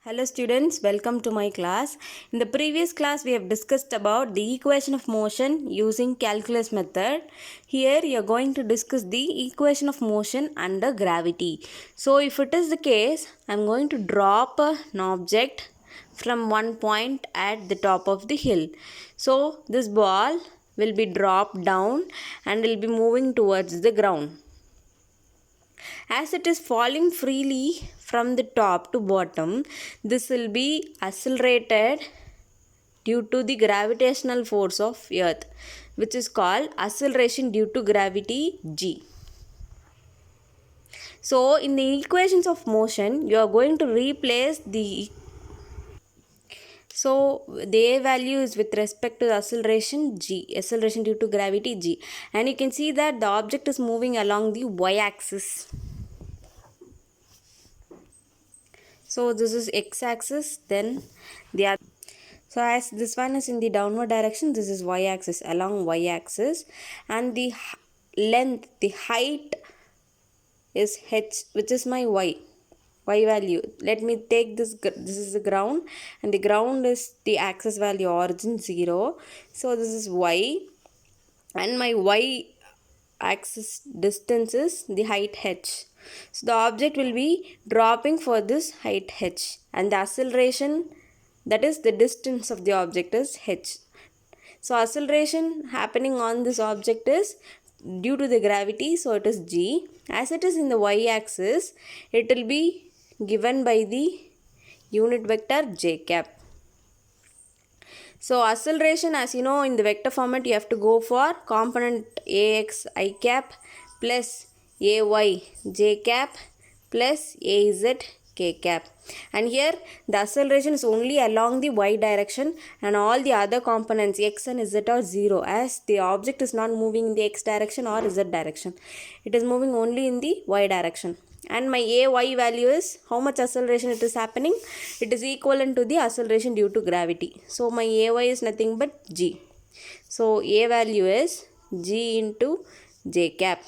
Hello students, welcome to my class. In the previous class we have discussed about the equation of motion using calculus method. Here you are going to discuss the equation of motion under gravity. So if it is the case, I am going to drop an object from one point at the top of the hill. So this ball will be dropped down and will be moving towards the ground. As it is falling freely from the top to bottom, this will be accelerated due to the gravitational force of earth, which is called acceleration due to gravity g. So in the equations of motion, you are going to replace the a value is with respect to the acceleration g, acceleration due to gravity g, and you can see that the object is moving along the y-axis. So this is x-axis, then the other. So as this one is in the downward direction, this is y-axis, along y-axis, and the length, the height is h, which is my y value. Let me take this is the ground, and the ground is the axis value, origin 0. So this is y, and my y axis distance is the height h. So the object will be dropping for this height h, and the acceleration, that is the distance of the object, is h. So acceleration happening on this object is due to the gravity, so it is g. As it is in the y axis, it will be given by the unit vector j cap. So acceleration, as you know, in the vector format you have to go for component ax I cap plus ay j cap plus az k cap, and here the acceleration is only along the y direction, and all the other components x and z are 0, as the object is not moving in the x direction or z direction. It is moving only in the y direction. And my ay value is how much acceleration it is happening. It is equivalent to the acceleration due to gravity. So my ay is nothing but g. So a value is g into j cap.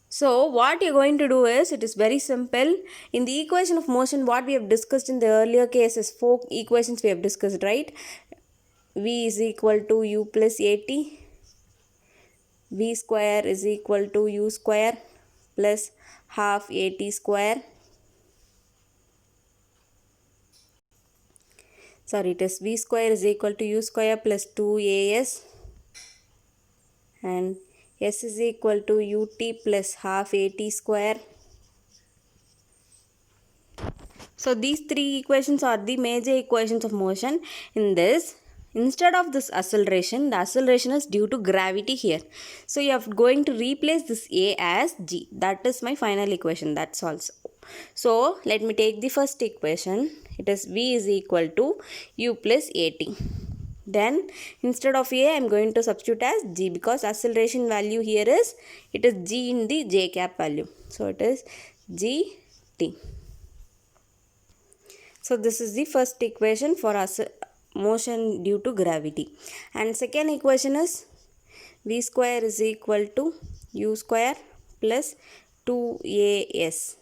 So what you are going to do is, it is very simple. In the equation of motion, what we have discussed in the earlier cases, 4 equations we have discussed, right? V is equal to u plus at, v square is equal to u square plus half at square. Sorry, it is v square is equal to u square plus 2as, and s is equal to ut plus half at square. So these 3 equations are the major equations of motion. In this, instead of this acceleration, the acceleration is due to gravity here. So you are going to replace this a as g. That is my final equation. That's also. So let me take the first equation. It is v is equal to u plus at. Then instead of a, I am going to substitute as g, because acceleration value here is, it is g in the j cap value. So it is gt. So this is the first equation for motion due to gravity. And second equation is v square is equal to u square plus 2as.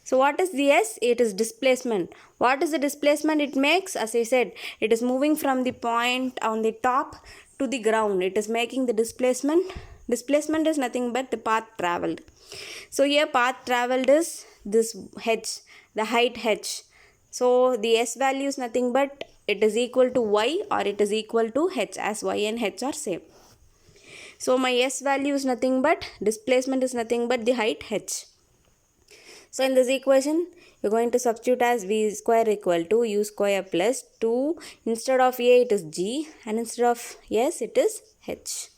So what is the s? It is displacement. What is the displacement it makes? As I said, it is moving from the point on the top to the ground. It is making the displacement. Displacement is nothing but the path travelled. So here path travelled is this h, the height h. So the s value is nothing but it is equal to y, or it is equal to h, as y and h are same. So my s value is nothing but, displacement is nothing but the height h. So in this equation, you are going to substitute as v square equal to u square plus 2. Instead of a, it is g, and instead of s, it is h.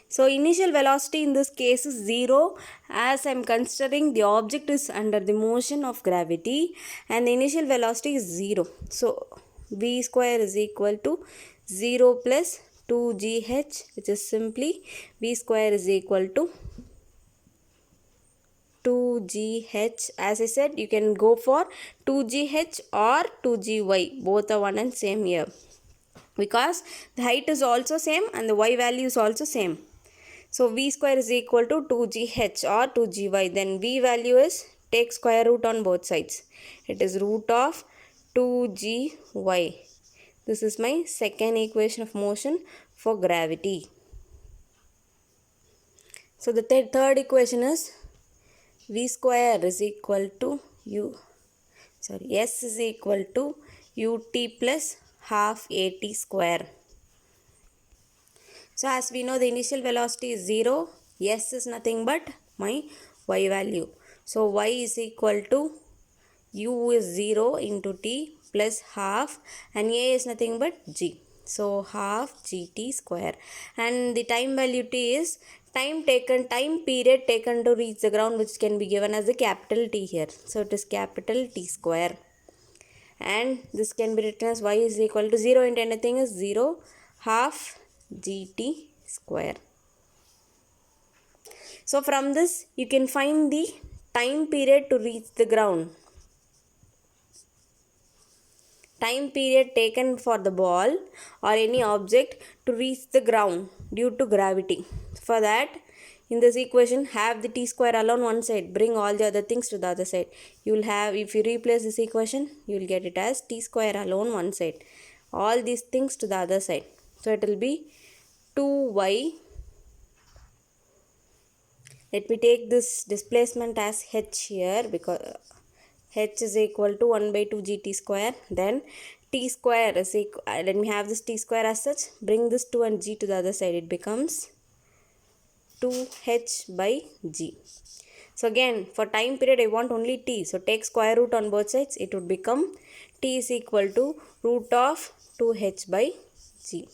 So initial velocity in this case is 0, as I am considering the object is under the motion of gravity, and the initial velocity is 0. So v square is equal to 0 plus 2gh, which is simply v square is equal to 2gh. As I said, you can go for 2gh or 2gy, both are one and same here, because the height is also same and the y value is also same. So v square is equal to 2gh or 2gy. Then v value is, take square root on both sides. It is root of 2gy. This is my second equation of motion for gravity. So the third equation is v square is equal to s is equal to ut plus half at square. So as we know, the initial velocity is 0. S is nothing but my y value. So y is equal to u is 0 into t plus half, and a is nothing but g. So half gt square. And the time value t is time period taken to reach the ground, which can be given as a capital T here. So it is capital T square. And this can be written as y is equal to 0 into anything is 0, half gt square. So from this you can find the time period to reach the ground. Time period taken for the ball or any object to reach the ground due to gravity. For that, in this equation, have the t square alone one side, bring all the other things to the other side. You will have, if you replace this equation, you will get it as t square alone one side, all these things to the other side. So it will be 2y. Let me take this displacement as h here, because h is equal to 1 by 2 gt square. Then t square is equal, let me have this t square as such, bring this 2 and g to the other side, it becomes 2h by g. So again, for time period I want only t, so take square root on both sides, it would become t is equal to root of 2h by g.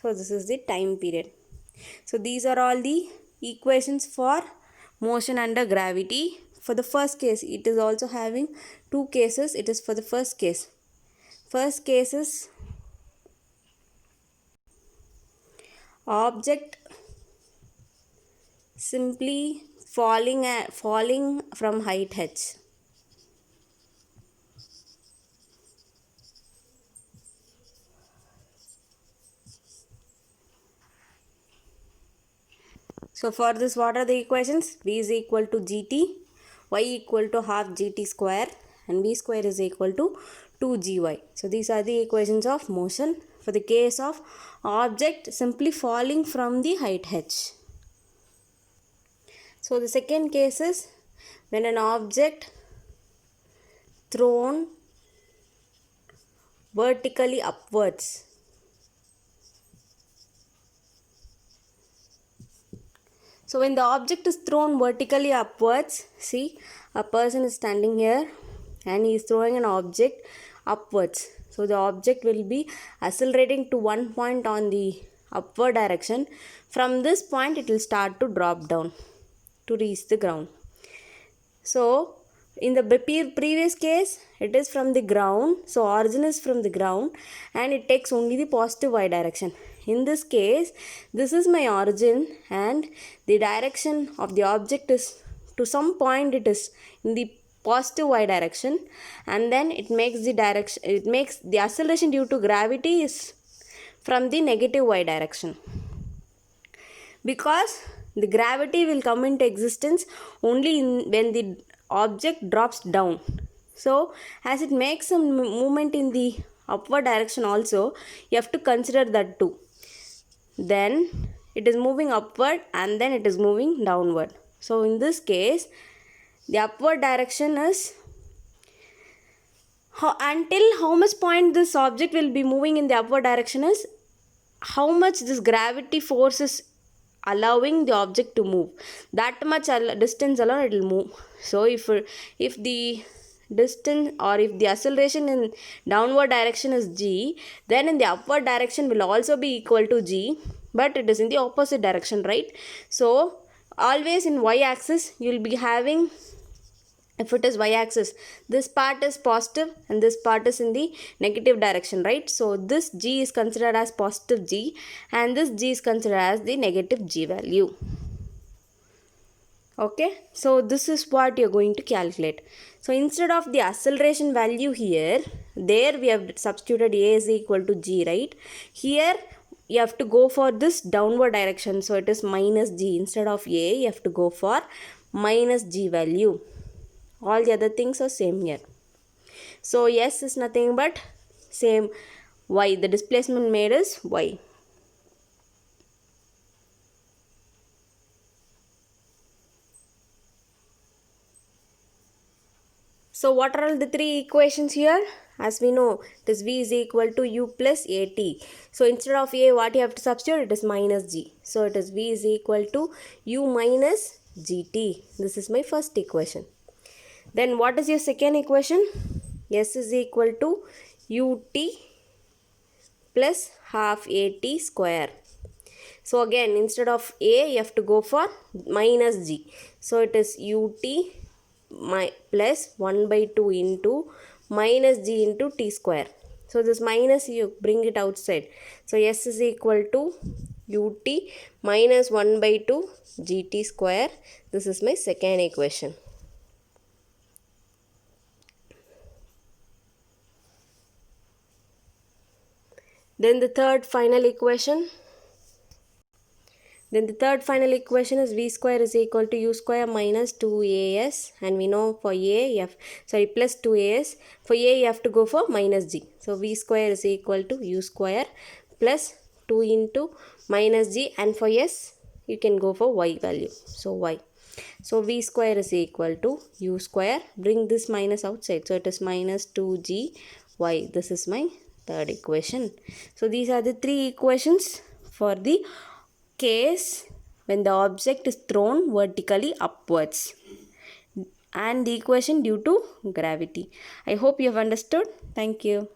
So this is the time period. So these are all the equations for motion under gravity. For the first case, it is also having two cases. It is for the first case. First case is object simply falling from height h. So for this, what are the equations? V is equal to gt, y equal to half gt square, and v square is equal to 2gy. So these are the equations of motion for the case of object simply falling from the height h. So the second case is when an object thrown vertically upwards. So when the object is thrown vertically upwards, see, a person is standing here and he is throwing an object upwards. So the object will be accelerating to one point on the upward direction. From this point it will start to drop down to reach the ground. So in the previous case, it is from the ground, so origin is from the ground and it takes only the positive y direction. In this case, this is my origin and the direction of the object is to some point, it is in the positive y direction, and then it makes the acceleration due to gravity is from the negative y direction, because the gravity will come into existence only when the object drops down. So as it makes some movement in the upward direction also, you have to consider that too. Then it is moving upward and then it is moving downward. So in this case, the upward direction is until how much point this object will be moving in the upward direction is how much this gravity force is allowing the object to move. That much distance alone it will move. So if the distance or if the acceleration in downward direction is g, then in the upward direction will also be equal to g, but it is in the opposite direction, right? So always in y axis you will be having, if it is y axis, this part is positive and this part is in the negative direction, right? So this g is considered as positive g and this g is considered as the negative g value. Okay, so this is what you are going to calculate. So instead of the acceleration value here, there we have substituted a is equal to g, right? Here you have to go for this downward direction, so it is minus g. Instead of a, you have to go for minus g value. All the other things are same here. So s is nothing but same y. The displacement made is y. So what are all the three equations here? As we know, it is v is equal to u plus at. So instead of a, what you have to substitute? It is minus g. So it is v is equal to u minus gt. This is my first equation. Then what is your second equation? S is equal to ut plus half at square. So again, instead of a, you have to go for minus g. So it is ut plus 1 by 2 into minus g into t square. So this minus, you bring it outside. So s is equal to ut minus 1 by 2 gt square. This is my second equation. Then the third final equation. Then the third final equation is v square is equal to u square minus 2as, and we know for a, plus 2as. For a, you have to go for minus g. So v square is equal to u square plus 2 into minus g, and for s, you can go for y value. So y. So v square is equal to u square. Bring this minus outside. So it is minus 2gy. This is my third equation. So these are the three equations for the case when the object is thrown vertically upwards, and the equation due to gravity. I hope you have understood. Thank you.